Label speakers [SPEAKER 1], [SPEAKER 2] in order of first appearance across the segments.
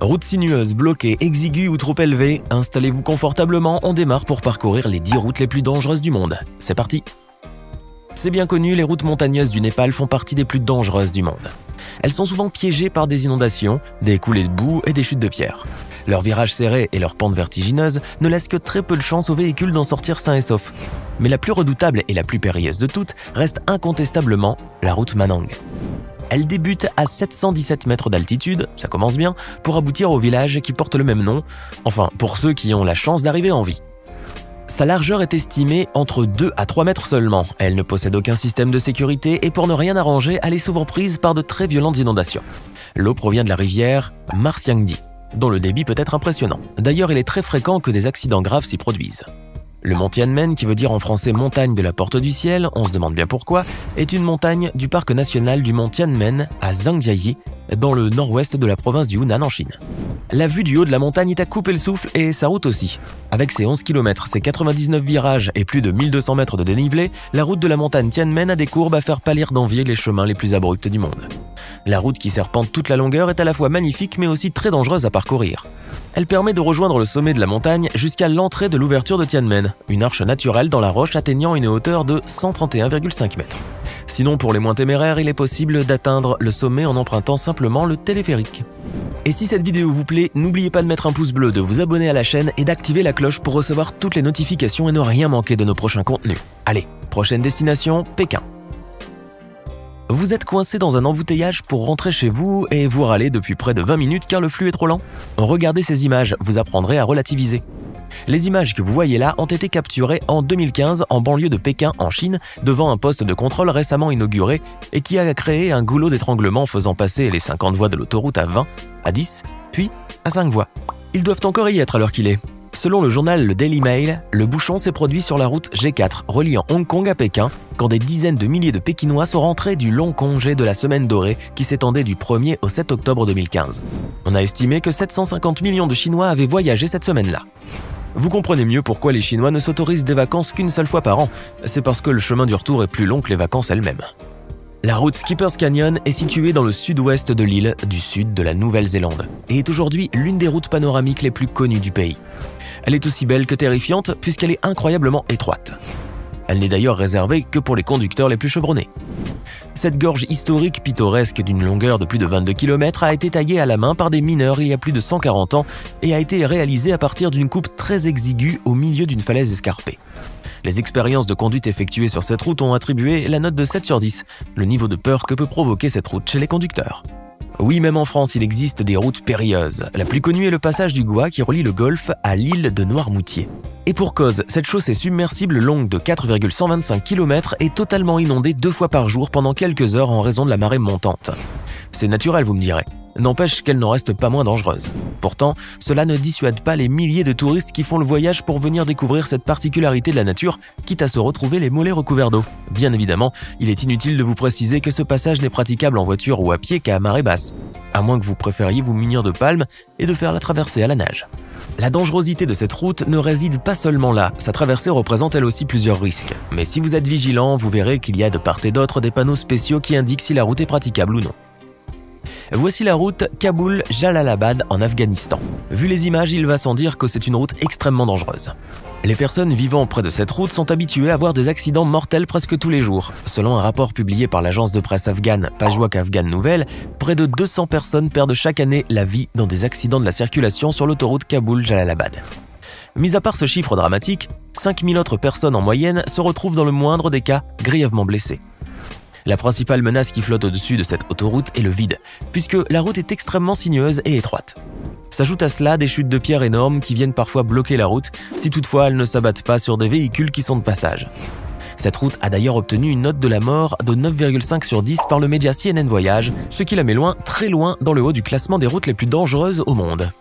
[SPEAKER 1] Route sinueuse, bloquée, exiguë ou trop élevée, installez-vous confortablement, on démarre pour parcourir les 10 routes les plus dangereuses du monde. C'est parti! C'est bien connu, les routes montagneuses du Népal font partie des plus dangereuses du monde. Elles sont souvent piégées par des inondations, des coulées de boue et des chutes de pierres. Leurs virages serrés et leurs pentes vertigineuses ne laissent que très peu de chance aux véhicules d'en sortir sains et saufs. Mais la plus redoutable et la plus périlleuse de toutes reste incontestablement la route Manang. Elle débute à 717 mètres d'altitude, ça commence bien, pour aboutir au village qui porte le même nom, enfin pour ceux qui ont la chance d'arriver en vie. Sa largeur est estimée entre 2 à 3 mètres seulement, elle ne possède aucun système de sécurité et pour ne rien arranger, elle est souvent prise par de très violentes inondations. L'eau provient de la rivière Marsyangdi, dont le débit peut être impressionnant. D'ailleurs, il est très fréquent que des accidents graves s'y produisent. Le mont Tianmen, qui veut dire en français montagne de la porte du ciel, on se demande bien pourquoi, est une montagne du parc national du mont Tianmen à Zhangjiayi, dans le nord-ouest de la province du Hunan en Chine. La vue du haut de la montagne est à couper le souffle et sa route aussi. Avec ses 11 km, ses 99 virages et plus de 1200 mètres de dénivelé, la route de la montagne Tianmen a des courbes à faire pâlir d'envier les chemins les plus abrupts du monde. La route qui serpente toute la longueur est à la fois magnifique mais aussi très dangereuse à parcourir. Elle permet de rejoindre le sommet de la montagne jusqu'à l'entrée de l'ouverture de Tianmen, une arche naturelle dans la roche atteignant une hauteur de 131,5 mètres. Sinon, pour les moins téméraires, il est possible d'atteindre le sommet en empruntant simplement le téléphérique. Et si cette vidéo vous plaît, n'oubliez pas de mettre un pouce bleu, de vous abonner à la chaîne et d'activer la cloche pour recevoir toutes les notifications et ne rien manquer de nos prochains contenus. Allez, prochaine destination, Pékin. Vous êtes coincé dans un embouteillage pour rentrer chez vous et vous râlez depuis près de 20 minutes car le flux est trop lent? Regardez ces images, vous apprendrez à relativiser. Les images que vous voyez là ont été capturées en 2015 en banlieue de Pékin en Chine devant un poste de contrôle récemment inauguré et qui a créé un goulot d'étranglement faisant passer les 50 voies de l'autoroute à 20, à 10, puis à 5 voies. Ils doivent encore y être à l'heure qu'il est. Selon le journal Le Daily Mail, le bouchon s'est produit sur la route G4 reliant Hong Kong à Pékin quand des dizaines de milliers de Pékinois sont rentrés du long congé de la semaine dorée qui s'étendait du 1er au 7 octobre 2015. On a estimé que 750 millions de Chinois avaient voyagé cette semaine-là. Vous comprenez mieux pourquoi les Chinois ne s'autorisent des vacances qu'une seule fois par an. C'est parce que le chemin du retour est plus long que les vacances elles-mêmes. La route Skipper's Canyon est située dans le sud-ouest de l'île du sud de la Nouvelle-Zélande et est aujourd'hui l'une des routes panoramiques les plus connues du pays. Elle est aussi belle que terrifiante puisqu'elle est incroyablement étroite. Elle n'est d'ailleurs réservée que pour les conducteurs les plus chevronnés. Cette gorge historique pittoresque d'une longueur de plus de 22 km a été taillée à la main par des mineurs il y a plus de 140 ans et a été réalisée à partir d'une coupe très exiguë au milieu d'une falaise escarpée. Les expériences de conduite effectuées sur cette route ont attribué la note de 7 sur 10, le niveau de peur que peut provoquer cette route chez les conducteurs. Oui, même en France, il existe des routes périlleuses. La plus connue est le passage du Gois qui relie le Golfe à l'île de Noirmoutier. Et pour cause, cette chaussée submersible longue de 4,125 km est totalement inondée 2 fois par jour pendant quelques heures en raison de la marée montante. C'est naturel, vous me direz. N'empêche qu'elle n'en reste pas moins dangereuse. Pourtant, cela ne dissuade pas les milliers de touristes qui font le voyage pour venir découvrir cette particularité de la nature, quitte à se retrouver les mollets recouverts d'eau. Bien évidemment, il est inutile de vous préciser que ce passage n'est praticable en voiture ou à pied qu'à marée basse, à moins que vous préfériez vous munir de palmes et de faire la traversée à la nage. La dangerosité de cette route ne réside pas seulement là, sa traversée représente elle aussi plusieurs risques. Mais si vous êtes vigilant, vous verrez qu'il y a de part et d'autre des panneaux spéciaux qui indiquent si la route est praticable ou non. Voici la route Kaboul-Jalalabad en Afghanistan. Vu les images, il va sans dire que c'est une route extrêmement dangereuse. Les personnes vivant près de cette route sont habituées à voir des accidents mortels presque tous les jours. Selon un rapport publié par l'agence de presse afghane Pajwak Afghan Nouvelle, près de 200 personnes perdent chaque année la vie dans des accidents de la circulation sur l'autoroute Kaboul-Jalalabad. Mis à part ce chiffre dramatique, 5000 autres personnes en moyenne se retrouvent dans le moindre des cas grièvement blessées. La principale menace qui flotte au-dessus de cette autoroute est le vide, puisque la route est extrêmement sinueuse et étroite. S'ajoutent à cela des chutes de pierres énormes qui viennent parfois bloquer la route, si toutefois elles ne s'abattent pas sur des véhicules qui sont de passage. Cette route a d'ailleurs obtenu une note de la mort de 9,5 sur 10 par le média CNN Voyage, ce qui la met loin, très loin, dans le haut du classement des routes les plus dangereuses au monde.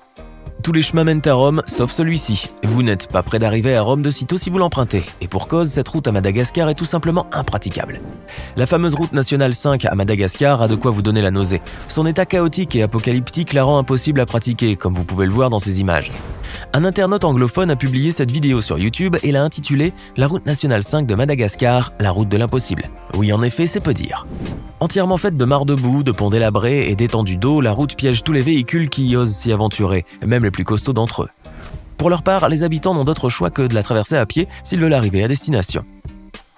[SPEAKER 1] Tous les chemins mènent à Rome, sauf celui-ci. Vous n'êtes pas près d'arriver à Rome de sitôt si vous l'empruntez. Et pour cause, cette route à Madagascar est tout simplement impraticable. La fameuse route nationale 5 à Madagascar a de quoi vous donner la nausée. Son état chaotique et apocalyptique la rend impossible à pratiquer, comme vous pouvez le voir dans ces images. Un internaute anglophone a publié cette vidéo sur YouTube et l'a intitulée « La route nationale 5 de Madagascar, la route de l'impossible ». Oui, en effet, c'est peu dire. Entièrement faite de mares de boue, de ponts délabrés et d'étendues d'eau, la route piège tous les véhicules qui y osent s'y aventurer, même les plus costauds d'entre eux. Pour leur part, les habitants n'ont d'autre choix que de la traverser à pied s'ils veulent arriver à destination.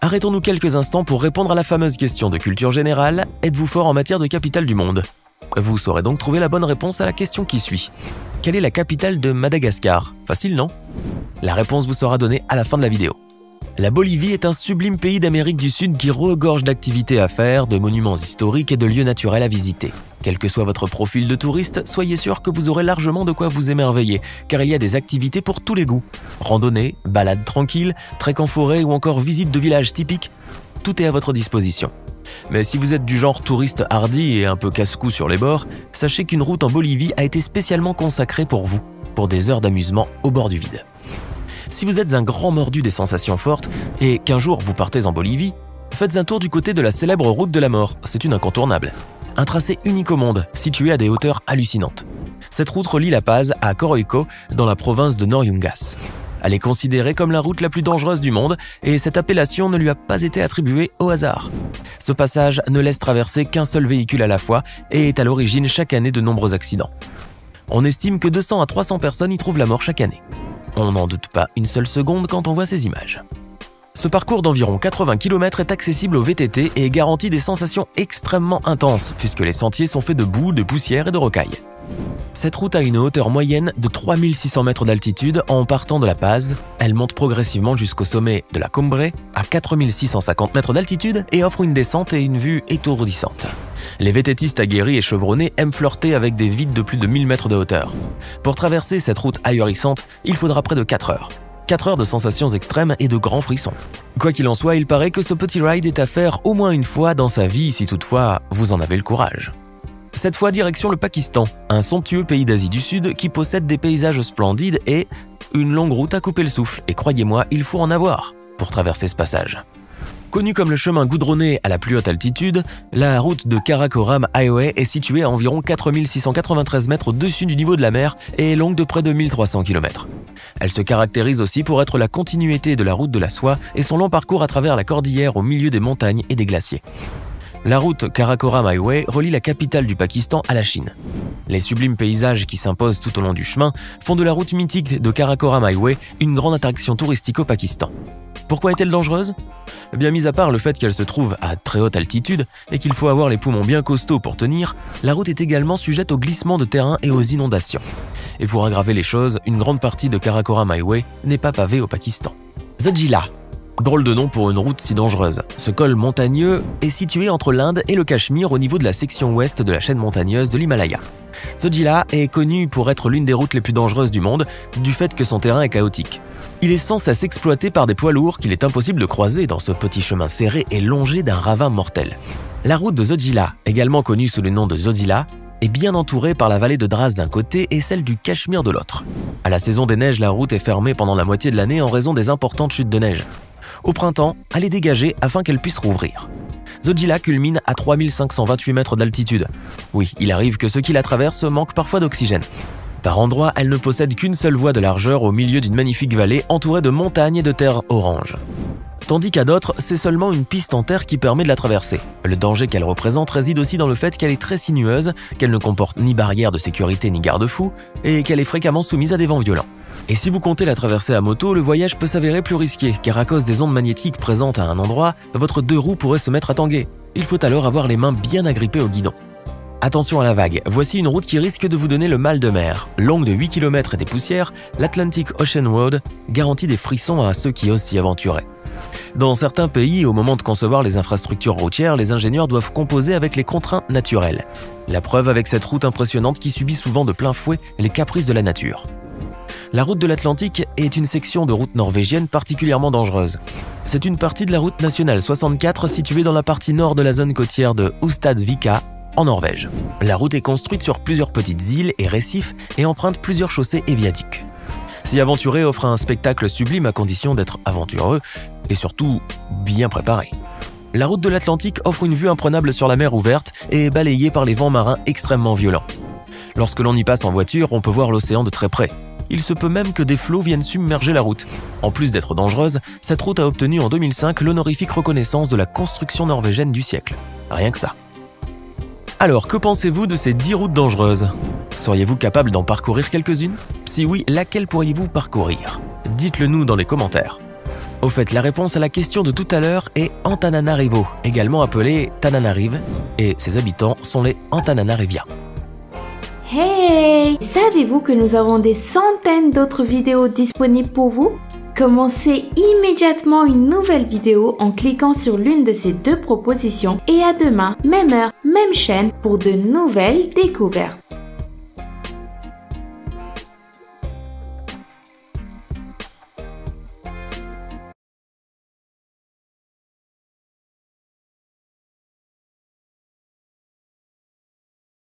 [SPEAKER 1] Arrêtons-nous quelques instants pour répondre à la fameuse question de culture générale « Êtes-vous fort en matière de capitale du monde ?» Vous saurez donc trouver la bonne réponse à la question qui suit. Quelle est la capitale de Madagascar? Facile, non? La réponse vous sera donnée à la fin de la vidéo. La Bolivie est un sublime pays d'Amérique du Sud qui regorge d'activités à faire, de monuments historiques et de lieux naturels à visiter. Quel que soit votre profil de touriste, soyez sûr que vous aurez largement de quoi vous émerveiller, car il y a des activités pour tous les goûts. Randonnée, balade tranquille, trek en forêt ou encore visite de villages typiques, tout est à votre disposition. Mais si vous êtes du genre touriste hardi et un peu casse-cou sur les bords, sachez qu'une route en Bolivie a été spécialement consacrée pour vous, pour des heures d'amusement au bord du vide. Si vous êtes un grand mordu des sensations fortes et qu'un jour vous partez en Bolivie, faites un tour du côté de la célèbre route de la mort, c'est une incontournable. Un tracé unique au monde, situé à des hauteurs hallucinantes. Cette route relie La Paz à Coroico, dans la province de Noryungas. Elle est considérée comme la route la plus dangereuse du monde et cette appellation ne lui a pas été attribuée au hasard. Ce passage ne laisse traverser qu'un seul véhicule à la fois et est à l'origine chaque année de nombreux accidents. On estime que 200 à 300 personnes y trouvent la mort chaque année. On n'en doute pas une seule seconde quand on voit ces images. Ce parcours d'environ 80 km est accessible au VTT et garantit des sensations extrêmement intenses puisque les sentiers sont faits de boue, de poussière et de rocailles. Cette route a une hauteur moyenne de 3600 mètres d'altitude en partant de La Paz. Elle monte progressivement jusqu'au sommet de la Cumbre à 4650 mètres d'altitude et offre une descente et une vue étourdissantes. Les VTTistes aguerris et chevronnés aiment flirter avec des vides de plus de 1000 mètres de hauteur. Pour traverser cette route ahurissante, il faudra près de 4 heures. 4 heures de sensations extrêmes et de grands frissons. Quoi qu'il en soit, il paraît que ce petit ride est à faire au moins une fois dans sa vie si toutefois vous en avez le courage. Cette fois, direction le Pakistan, un somptueux pays d'Asie du Sud qui possède des paysages splendides et une longue route à couper le souffle. Et croyez-moi, il faut en avoir pour traverser ce passage. Connue comme le chemin goudronné à la plus haute altitude, la route de Karakoram Highway est située à environ 4693 mètres au-dessus du niveau de la mer et est longue de près de 1300 km. Elle se caractérise aussi pour être la continuité de la route de la soie et son long parcours à travers la cordillère au milieu des montagnes et des glaciers. La route Karakoram Highway relie la capitale du Pakistan à la Chine. Les sublimes paysages qui s'imposent tout au long du chemin font de la route mythique de Karakoram Highway une grande attraction touristique au Pakistan. Pourquoi est-elle dangereuse? Eh bien, mis à part le fait qu'elle se trouve à très haute altitude et qu'il faut avoir les poumons bien costauds pour tenir, la route est également sujette aux glissements de terrain et aux inondations. Et pour aggraver les choses, une grande partie de Karakoram Highway n'est pas pavée au Pakistan. Zojila. Drôle de nom pour une route si dangereuse. Ce col montagneux est situé entre l'Inde et le Cachemire au niveau de la section ouest de la chaîne montagneuse de l'Himalaya. Zojila est connu pour être l'une des routes les plus dangereuses du monde, du fait que son terrain est chaotique. Il est sans cesse exploité par des poids lourds qu'il est impossible de croiser dans ce petit chemin serré et longé d'un ravin mortel. La route de Zojila, également connue sous le nom de Zojila, est bien entourée par la vallée de Dras d'un côté et celle du Cachemire de l'autre. À la saison des neiges, la route est fermée pendant la moitié de l'année en raison des importantes chutes de neige. Au printemps, elle est dégagée afin qu'elle puisse rouvrir. Zojila culmine à 3528 mètres d'altitude. Oui, il arrive que ceux qui la traversent manquent parfois d'oxygène. Par endroits, elle ne possède qu'une seule voie de largeur au milieu d'une magnifique vallée entourée de montagnes et de terre orange. Tandis qu'à d'autres, c'est seulement une piste en terre qui permet de la traverser. Le danger qu'elle représente réside aussi dans le fait qu'elle est très sinueuse, qu'elle ne comporte ni barrière de sécurité ni garde-fou, et qu'elle est fréquemment soumise à des vents violents. Et si vous comptez la traverser à moto, le voyage peut s'avérer plus risqué, car à cause des ondes magnétiques présentes à un endroit, votre deux roues pourrait se mettre à tanguer. Il faut alors avoir les mains bien agrippées au guidon. Attention à la vague, voici une route qui risque de vous donner le mal de mer. Longue de 8 km et des poussières, l'Atlantic Ocean Road garantit des frissons à ceux qui osent s'y aventurer. Dans certains pays, au moment de concevoir les infrastructures routières, les ingénieurs doivent composer avec les contraintes naturelles. La preuve avec cette route impressionnante qui subit souvent de plein fouet les caprices de la nature. La route de l'Atlantique est une section de route norvégienne particulièrement dangereuse. C'est une partie de la route nationale 64 située dans la partie nord de la zone côtière de Hustadvika, en Norvège. La route est construite sur plusieurs petites îles et récifs et emprunte plusieurs chaussées et viaducs. S'y aventurer offre un spectacle sublime à condition d'être aventureux et surtout bien préparé. La route de l'Atlantique offre une vue imprenable sur la mer ouverte et est balayée par les vents marins extrêmement violents. Lorsque l'on y passe en voiture, on peut voir l'océan de très près. Il se peut même que des flots viennent submerger la route. En plus d'être dangereuse, cette route a obtenu en 2005 l'honorifique reconnaissance de la construction norvégienne du siècle. Rien que ça. Alors, que pensez-vous de ces 10 routes dangereuses? Seriez-vous capable d'en parcourir quelques-unes? Si oui, laquelle pourriez-vous parcourir? Dites-le nous dans les commentaires. Au fait, la réponse à la question de tout à l'heure est Antananarivo, également appelée Tananarive, et ses habitants sont les Antananariviens.
[SPEAKER 2] Hey! Savez-vous que nous avons des centaines d'autres vidéos disponibles pour vous? Commencez immédiatement une nouvelle vidéo en cliquant sur l'une de ces 2 propositions et à demain, même heure, même chaîne pour de nouvelles découvertes.